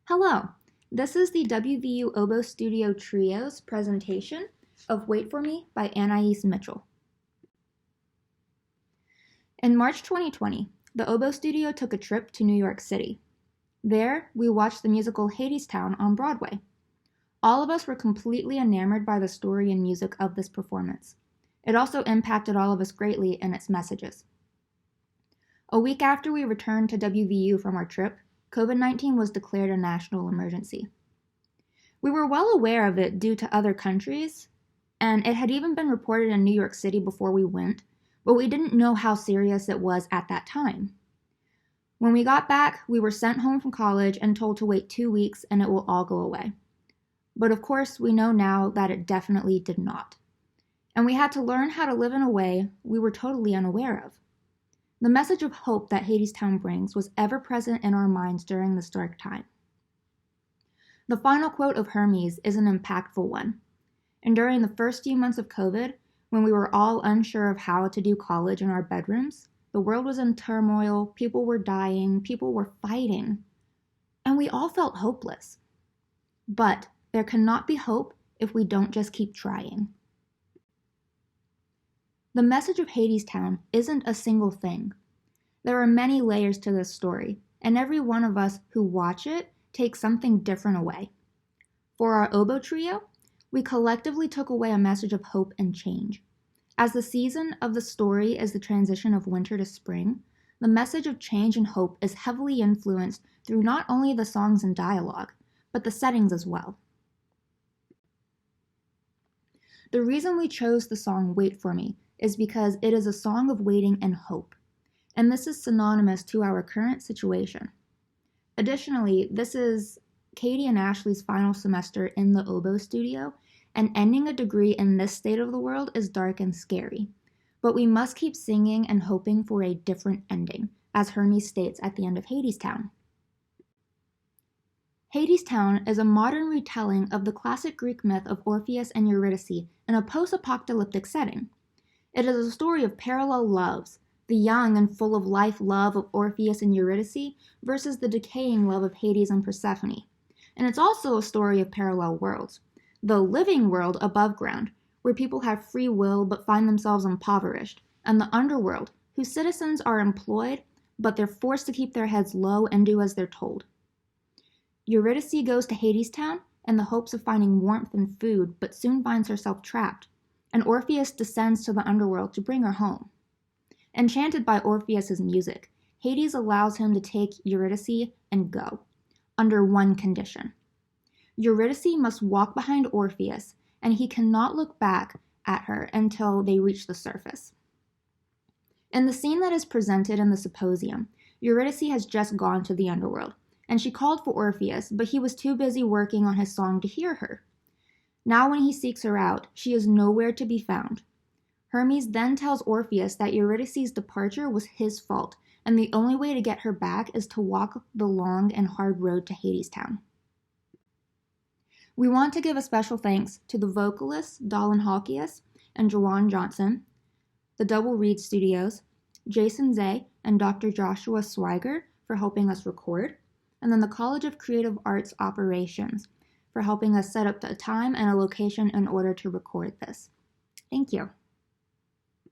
Hello, this is the WVU Oboe Studio Trio's presentation of Wait For Me by Anais Mitchell. In March 2020, the Oboe Studio took a trip to New York City. There, we watched the musical Hadestown on Broadway. All of us were completely enamored by the story and music of this performance. It also impacted all of us greatly in its messages. A week after we returned to WVU from our trip, COVID-19 was declared a national emergency. We were well aware of it due to other countries, and it had even been reported in New York City before we went, but we didn't know how serious it was at that time. When we got back, we were sent home from college and told to wait 2 weeks and it will all go away. But of course, we know now that it definitely did not. And we had to learn how to live in a way we were totally unaware of. The message of hope that Hadestown brings was ever present in our minds during this dark time. The final quote of Hermes is an impactful one. And during the first few months of COVID, when we were all unsure of how to do college in our bedrooms, the world was in turmoil, people were dying, people were fighting, and we all felt hopeless. But there cannot be hope if we don't just keep trying. The message of Hadestown isn't a single thing. There are many layers to this story, and every one of us who watch it takes something different away. For our oboe trio, we collectively took away a message of hope and change. As the season of the story is the transition of winter to spring, the message of change and hope is heavily influenced through not only the songs and dialogue, but the settings as well. The reason we chose the song Wait For Me is because it is a song of waiting and hope, and this is synonymous to our current situation. Additionally, this is Katie and Ashley's final semester in the Oboe Studio, and ending a degree in this state of the world is dark and scary. But we must keep singing and hoping for a different ending, as Hermes states at the end of Hadestown. Hadestown is a modern retelling of the classic Greek myth of Orpheus and Eurydice in a post-apocalyptic setting. It is a story of parallel loves, the young and full of life love of Orpheus and Eurydice versus the decaying love of Hades and Persephone. And it's also a story of parallel worlds, the living world above ground, where people have free will but find themselves impoverished, and the underworld, whose citizens are employed, but they're forced to keep their heads low and do as they're told. Eurydice goes to Hadestown in the hopes of finding warmth and food, but soon finds herself trapped, and Orpheus descends to the underworld to bring her home. Enchanted by Orpheus's music, Hades allows him to take Eurydice and go, under one condition. Eurydice must walk behind Orpheus, and he cannot look back at her until they reach the surface. In the scene that is presented in the symposium, Eurydice has just gone to the underworld, and she called for Orpheus, but he was too busy working on his song to hear her. Now when he seeks her out, she is nowhere to be found. Hermes then tells Orpheus that Eurydice's departure was his fault, and the only way to get her back is to walk the long and hard road to Hadestown. We want to give a special thanks to the vocalists Dolan Halkias and Jawan Johnson, the Double Reed Studios, Jason Zay and Dr. Joshua Swiger for helping us record, and then the College of Creative Arts Operations for helping us set up the time and a location in order to record this. Thank you.